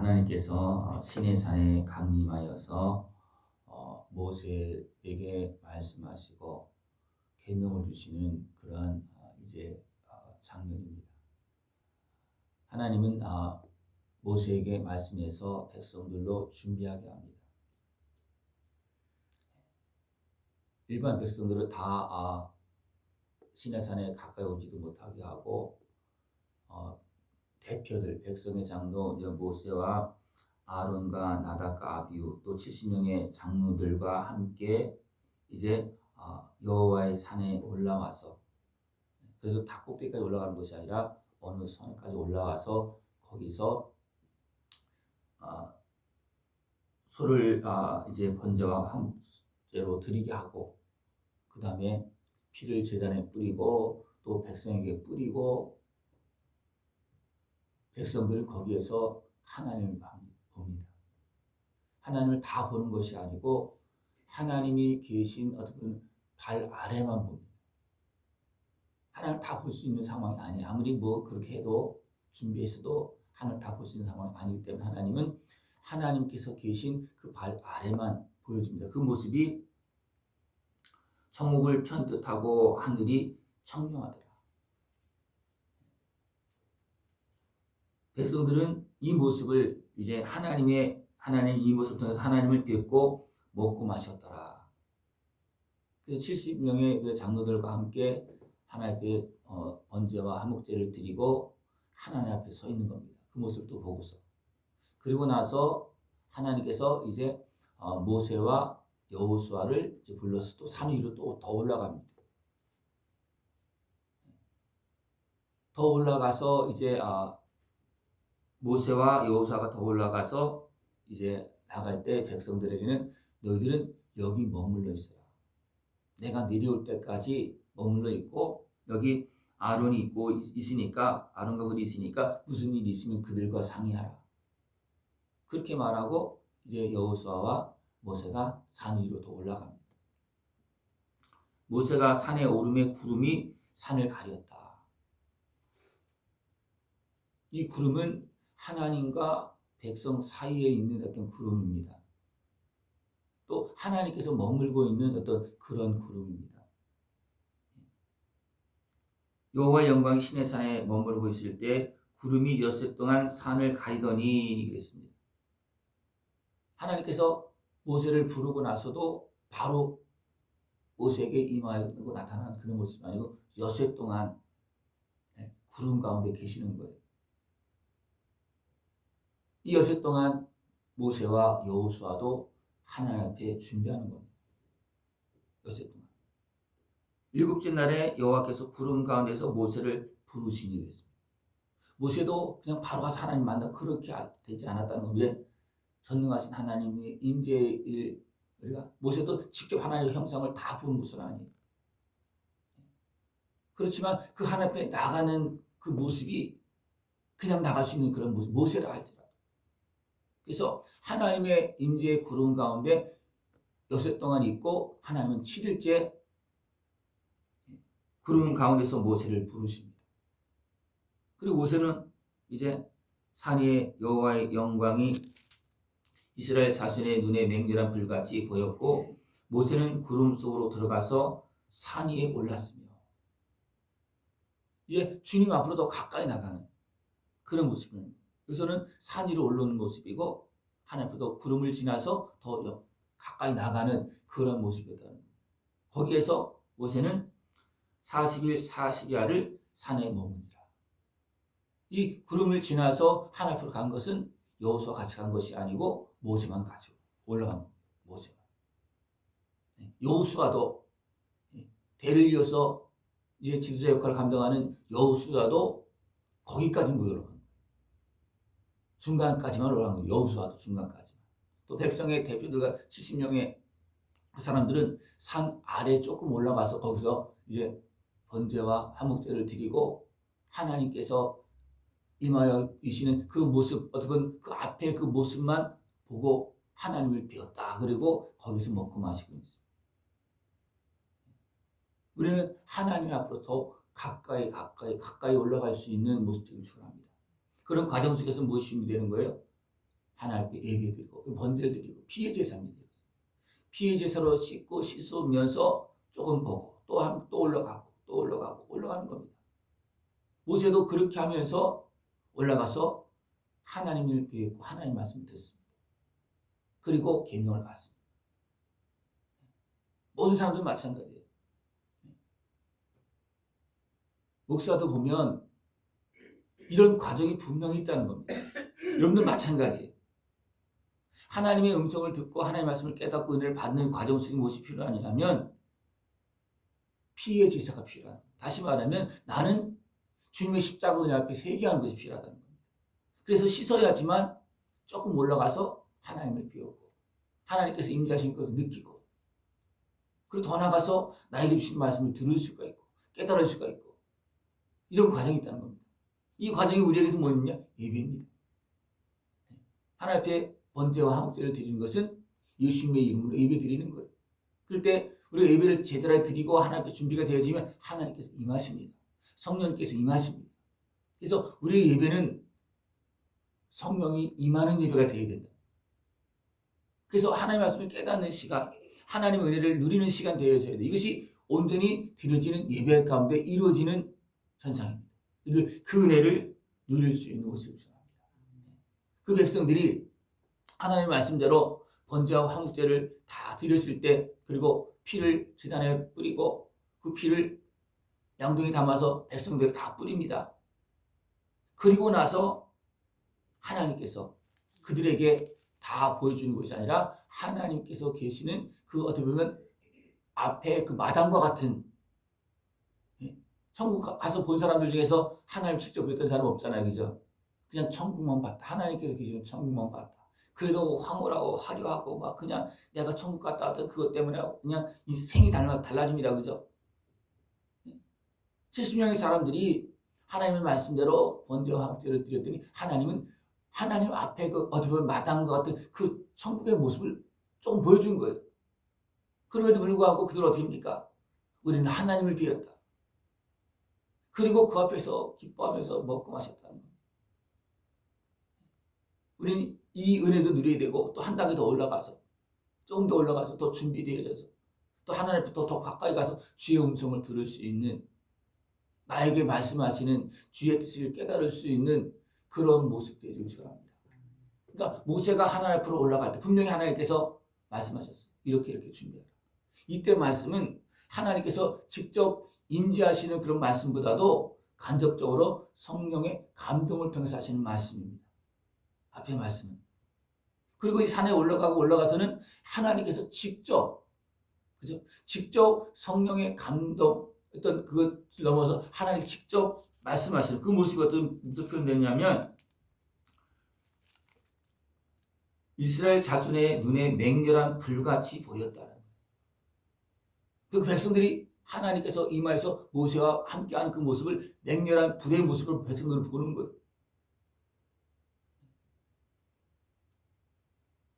하나님께서 시내산에 강림하여서 모세에게 말씀하시고 계명을 주시는 그러한 이제 장면입니다. 하나님은 모세에게 말씀해서 백성들로 준비하게 합니다. 일반 백성들은 다 시내산에 가까이 오지도 못하게 하고 대표들, 백성의 장로 모세와 아론과 나답과 아비후 또 70명의 장로들과 함께 이제 여호와의 산에 올라와서, 그래서 다 꼭대기까지 올라가는 것이 아니라 어느 산까지 올라와서 거기서 소를 이제 번제와 화목제로 드리게 하고, 그 다음에 피를 제단에 뿌리고 또 백성에게 뿌리고, 백성들은 거기에서 하나님을 봅니다. 하나님을 다 보는 것이 아니고 하나님이 계신 어떤 발 아래만 봅니다. 하나님을 다 볼 수 있는 상황이 아니에요. 아무리 그렇게 해도 준비해서도 하나님을 다 볼 수 있는 상황이 아니기 때문에 하나님은 하나님께서 계신 그 발 아래만 보여줍니다. 그 모습이 천국을 편뜻하고 하늘이 청명하더라. 백성들은 이 모습을 이제 하나님 이 모습을 통해서 하나님을 뵙고 먹고 마셨더라. 그래서 70명의 그 장로들과 함께 하나님께 번제와 화목제를 드리고 하나님 앞에 서 있는 겁니다. 그 모습도 보고서. 그리고 나서 하나님께서 이제 모세와 여호수아를 불러서 또 산 위로 또 더 올라갑니다. 더 올라가서 이제 모세와 여호수아가 더 올라가서 이제 나갈 때 백성들에게는 너희들은 여기 머물러 있어라. 내가 내려올 때까지 머물러 있고, 여기 아론이 있고 있으니까, 아론과 홀이 있으니까 무슨 일이 있으면 그들과 상의하라. 그렇게 말하고 이제 여호수아와 모세가 산 위로 더 올라갑니다. 모세가 산에 오름에 구름이 산을 가렸다. 이 구름은 하나님과 백성 사이에 있는 어떤 구름입니다. 또 하나님께서 머물고 있는 어떤 그런 구름입니다. 여호와의 영광이 시내산에 머무르고 있을 때 구름이 엿새 동안 산을 가리더니 그랬습니다. 하나님께서 모세를 부르고 나서도 바로 모세에게 임하고 나타나는 그런 모습이 아니고 엿새 동안 구름 가운데 계시는 거예요. 이 엿새 동안 모세와 여호수아도 하나님 앞에 준비하는 겁니다. 엿새 동안. 일곱째 날에 여호와께서 구름 가운데서 모세를 부르시니 그랬습니다. 모세도 그냥 바로 가서 하나님 만나 그렇게 되지 않았다는 겁니다. 전능하신 하나님의 임재일, 우리가 모세도 직접 하나님의 형상을 다 보는 것은 아니에요. 그렇지만 그 하나님 앞에 나가는 그 모습이 그냥 나갈 수 있는 그런 모습, 모세라 할지라도. 그래서 하나님의 임재의 구름 가운데 엿새 동안 있고, 하나님은 7일째 구름 가운데서 모세를 부르십니다. 그리고 모세는 이제 산 위에 여호와의 영광이 이스라엘 자손의 눈에 맹렬한 불같이 보였고, 모세는 구름 속으로 들어가서 산 위에 올랐으며, 이제 주님 앞으로 더 가까이 나가는 그런 모습입니다. 그래서는 산 위로 올라오는 모습이고, 하나님 앞으로 구름을 지나서 더 가까이 나가는 그런 모습이었다는 거예요. 거기에서 모세는 40일 40야를 산에 머무니라. 이 구름을 지나서 하나님 앞으로 간 것은 여호수아 같이 간 것이 아니고 모세만 같이 올라간 겁니다. 모세만. 여호수아도 대를 이어서 이제 지도자 역할을 감당하는 여호수아도 거기까지 못 올라간 거예요. 중간까지만 올라간 거예요. 여호수아도 중간까지만. 또 백성의 대표들과 70명의 사람들은 산 아래 조금 올라가서 거기서 이제 번제와 화목제를 드리고 하나님께서 임하여 계시는 그 모습, 어떻게 보면 그 앞에 그 모습만 보고 하나님을 배웠다. 그리고 거기서 먹고 마시고 있어요. 우리는 하나님 앞으로 더 가까이 올라갈 수 있는 모습들을 추구합니다. 그런 과정 속에서 무엇이 준비되는 거예요? 하나님께 예배드리고 번제를 드리고 피의 제사입니다. 피의 제사로 씻고 씻으면서 조금 보고 또 올라가고 또 올라가는 겁니다. 모세도 그렇게 하면서 올라가서 하나님을 뵙고 하나님 말씀을 듣습니다. 그리고 계명을 받습니다. 모든 사람들은 마찬가지예요. 목사도 보면 이런 과정이 분명히 있다는 겁니다. 여러분들 마찬가지예요. 하나님의 음성을 듣고 하나님의 말씀을 깨닫고 은혜를 받는 과정 속에 무엇이 필요하냐면 피의 제사가 필요하다. 다시 말하면 나는 주님의 십자가 은혜 앞에 회개하는 것이 필요하다는 겁니다. 그래서 씻어야지만 조금 올라가서 하나님을 배우고 하나님께서 임재하신 것을 느끼고 그리고 더 나가서 나에게 주신 말씀을 들을 수가 있고 깨달을 수가 있고 이런 과정이 있다는 겁니다. 이 과정이 우리에게서 뭐냐? 예배입니다. 하나님 앞에 번제와 화목제를 드리는 것은 예수님의 이름으로 예배 드리는 거예요. 그럴 때 우리가 예배를 제대로 드리고 하나님 앞에 준비가 되어지면 하나님께서 임하십니다. 성령님께서 임하십니다. 그래서 우리의 예배는 성령이 임하는 예배가 되어야 된다. 그래서 하나님의 말씀을 깨닫는 시간, 하나님의 은혜를 누리는 시간 되어져야 돼. 이것이 온전히 드려지는 예배 가운데 이루어지는 현상입니다. 그 은혜를 누릴 수 있는 모습을 전합니다. 그 백성들이 하나님의 말씀대로 번제와 화목제를 다 드렸을 때 그리고 피를 제단에 뿌리고 그 피를 양동이에 담아서 백성들이 다 뿌립니다. 그리고 나서 하나님께서 그들에게 다 보여주는 것이 아니라 하나님께서 계시는 그 어떻게 보면 앞에 그 마당과 같은 천국 가서 본 사람들 중에서 하나님 직접 뵀던 사람 없잖아요. 그죠? 그냥 천국만 봤다. 하나님께서 계시는 천국만 봤다. 그래도 황홀하고 화려하고 막 그냥 내가 천국 갔다 왔던 그것 때문에 그냥 이 생이 달라집니다. 그죠? 70명의 사람들이 하나님의 말씀대로 번제와 화목제를 드렸더니 하나님은 하나님 앞에 그 어떻게 보면 마당과 같은 그 천국의 모습을 조금 보여준 거예요. 그럼에도 불구하고 그들은 어떻게 합니까? 우리는 하나님을 비웠다. 그리고 그 앞에서 기뻐하면서 먹고 마셨다는 거예요. 우리는 이 은혜도 누려야 되고 또 한 단계 더 올라가서 조금 더 올라가서 더 준비되어져서 또 하나님부터 더 가까이 가서 주의 음성을 들을 수 있는 나에게 말씀하시는 주의 뜻을 깨달을 수 있는 그런 모습 되어지기 바랍니다. 그러니까 모세가 하나님 앞으로 올라갈 때 분명히 하나님께서 말씀하셨어요. 이렇게 준비하라. 이때 말씀은 하나님께서 직접 임재하시는 그런 말씀보다도 간접적으로 성령의 감동을 통해서 하시는 말씀입니다. 앞에 말씀은. 그리고 이 산에 올라가서는 하나님께서 직접 성령의 감동 어떤 그것을 넘어서 하나님 직접 말씀하시는 그 모습이 어떤 표현되냐면 이스라엘 자손의 눈에 맹렬한 불같이 보였다는 거예요. 그 백성들이 하나님께서 임하여서 모세와 함께하는 그 모습을 맹렬한 불의 모습을 백성들은 보는 거예요.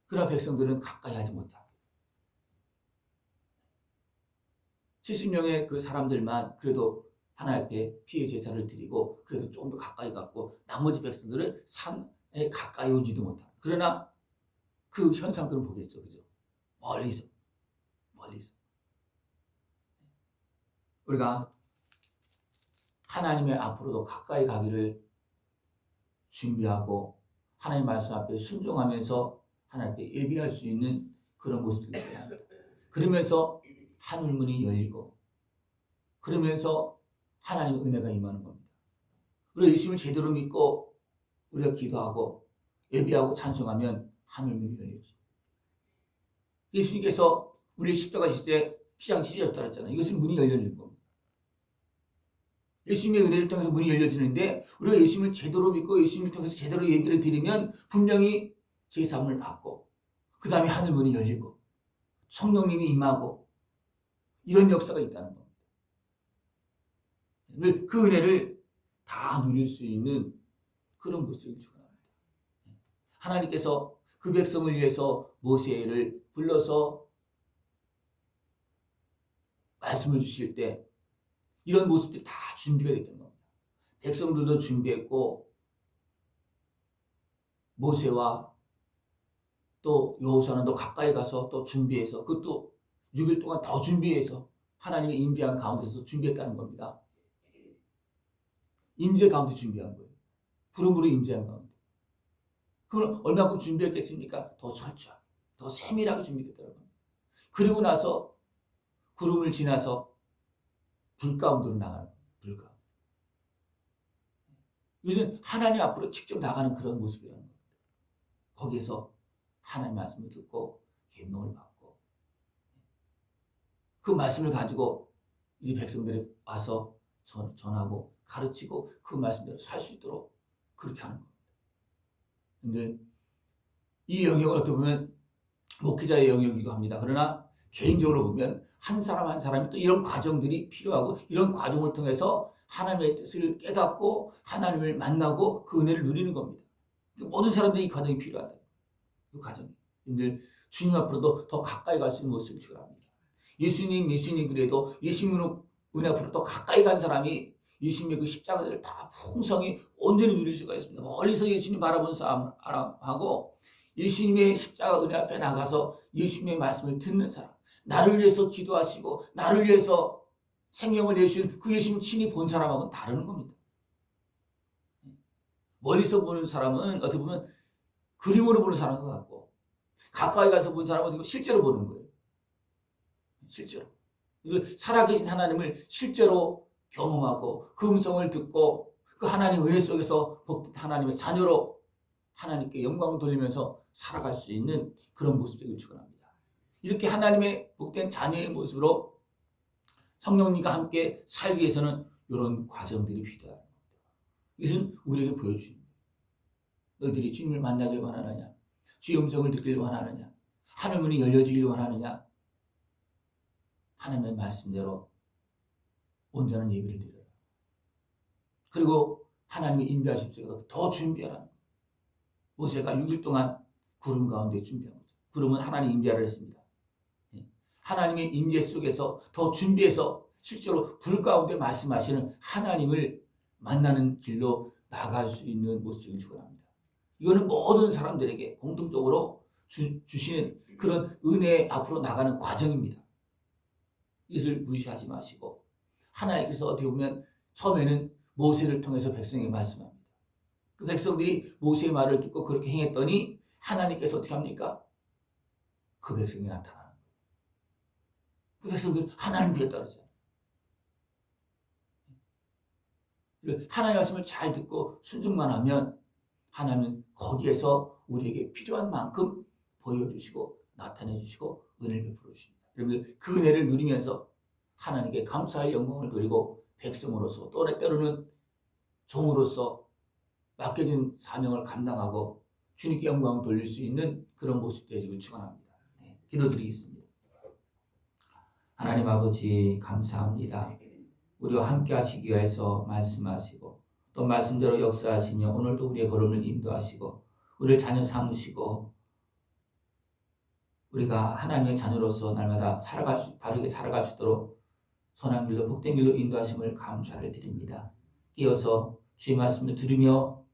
그러나 백성들은 가까이 하지 못합니다. 70명의 그 사람들만 그래도 하나님 앞에 피의 제사를 드리고 그래도 조금 더 가까이 갔고 나머지 백성들은 산에 가까이 오지도 못합니다. 그러나 그 현상들은 보겠죠. 그죠? 멀리서. 우리가 하나님의 앞으로도 가까이 가기를 준비하고 하나님 말씀 앞에 순종하면서 하나님 앞에 예비할 수 있는 그런 모습들이 되어야 합니다. 그러면서 하늘문이 열리고 그러면서 하나님의 은혜가 임하는 겁니다. 우리가 예수님을 제대로 믿고 우리가 기도하고 예비하고 찬송하면 하늘문이 열리죠. 예수님께서 우리 십자가 시대 피장 치셨다 했잖아요. 이것은 문이 열려질 겁니다. 예수님의 은혜를 통해서 문이 열려지는데 우리가 예수님을 제대로 믿고 예수님을 통해서 제대로 예배를 드리면 분명히 제사함을 받고 그 다음에 하늘문이 열리고 성령님이 임하고 이런 역사가 있다는 겁니다. 그 은혜를 다 누릴 수 있는 그런 모습을 축원합니다. 하나님께서 그 백성을 위해서 모세를 불러서 말씀을 주실 때 이런 모습들이 다 준비가 됐던 겁니다. 백성들도 준비했고 모세와 또 여호수아는 더 가까이 가서 또 준비해서 그것도 6일 동안 더 준비해서 하나님의 임재한 가운데서 준비했다는 겁니다. 임재 가운데 준비한 거예요. 구름으로 임재한 가운데. 그걸 얼마큼 준비했겠습니까? 더 철저하게, 더 세밀하게 준비됐다는 겁니다. 그리고 나서 구름을 지나서 불 가운데로 나가는 거예요. 불 가운데. 이것은 하나님 앞으로 직접 나가는 그런 모습이라는 겁니다. 거기에서 하나님 말씀을 듣고 계명을 받고 그 말씀을 가지고 이 백성들이 와서 전하고 가르치고 그 말씀대로 살 수 있도록 그렇게 하는 겁니다. 근데 이 영역은 어떻게 보면 목회자의 영역이기도 합니다. 그러나 개인적으로 보면 한 사람 한 사람이 또 이런 과정들이 필요하고 이런 과정을 통해서 하나님의 뜻을 깨닫고 하나님을 만나고 그 은혜를 누리는 겁니다. 모든 사람들이 이 과정이 필요하다. 이 과정이. 근데 주님 앞으로도 더 가까이 갈 수 있는 모습을 추구합니다. 예수님 그래도 예수님으로 은혜 앞으로 더 가까이 간 사람이 예수님의 그 십자가를 다 풍성히 온전히 누릴 수가 있습니다. 멀리서 예수님 바라본 사람하고 예수님의 십자가 은혜 앞에 나가서 예수님의 말씀을 듣는 사람, 나를 위해서 기도하시고 나를 위해서 생명을 내주신 그 예수님 친히 본 사람하고는 다른 겁니다. 멀리서 보는 사람은 어떻게 보면 그림으로 보는 사람인 것 같고 가까이 가서 본 사람은 어떻게 보면 실제로 보는 거예요. 실제로. 살아계신 하나님을 실제로 경험하고 그 음성을 듣고 그 하나님 은혜 속에서 복된 하나님의 자녀로 하나님께 영광을 돌리면서 살아갈 수 있는 그런 모습들을 축원합니다. 이렇게 하나님의 복된 자녀의 모습으로 성령님과 함께 살기 위해서는 이런 과정들이 필요합니다. 이것은 우리에게 보여주는 거예요. 너희들이 주님을 만나길 원하느냐? 주의 음성을 듣길 원하느냐? 하늘 문이 열려지길 원하느냐? 하나님의 말씀대로 온전한 예배를 드려라. 그리고 하나님의 인도하심 속에서 더 준비하라는 거예요. 모세가 6일 동안 구름 가운데 준비한 거죠. 구름은 하나님 임재를 했습니다. 하나님의 임재 속에서 더 준비해서 실제로 불 가운데 말씀하시는 하나님을 만나는 길로 나갈 수 있는 모습을 축원합니다. 이거는 모든 사람들에게 공통적으로 주시는 그런 은혜 앞으로 나가는 과정입니다. 이것을 무시하지 마시고 하나님께서 어떻게 보면 처음에는 모세를 통해서 백성에게 말씀합니다. 그 백성들이 모세의 말을 듣고 그렇게 행했더니 하나님께서 어떻게 합니까? 그 백성이 나타나는 거예요. 그 백성들 하나님 뒤에 따르죠. 하나님의 말씀을 잘 듣고 순종만 하면 하나님은 거기에서 우리에게 필요한 만큼 보여주시고 나타내주시고 은혜를 베풀어 주십니다. 여러분들 그 은혜를 누리면서 하나님께 감사의 영광을 돌리고 백성으로서 또 때로는 종으로서 맡겨진 사명을 감당하고 주님께 영광을 돌릴 수 있는 그런 모습 되시길 축원합니다. 기도드리겠습니다. 하나님 아버지 감사합니다. 우리와 함께 하시기 위해서 말씀하시고 또 말씀대로 역사하시며 오늘도 우리의 걸음을 인도하시고 우리를 자녀 삼으시고 우리가 하나님의 자녀로서 날마다 바르게 살아갈 수 있도록 선한 길로 복된 길로 인도하심을 감사를 드립니다. 끼어서 주의 말씀을 들으며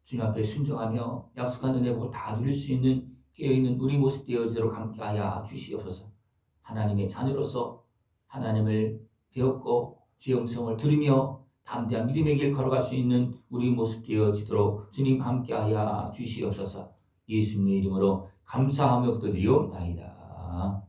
주님 앞에 순종하며 약속한 은혜 복을 다 누릴 수 있는 깨어있는 우리 모습 되어지도록 함께하여 주시옵소서. 하나님의 자녀로서 하나님을 배웠고 주의 음성을 들으며 담대한 믿음의 길 걸어갈 수 있는 우리 모습 되어지도록 주님 함께하여 주시옵소서. 예수님의 이름으로 감사하며 기도드리옵나이다.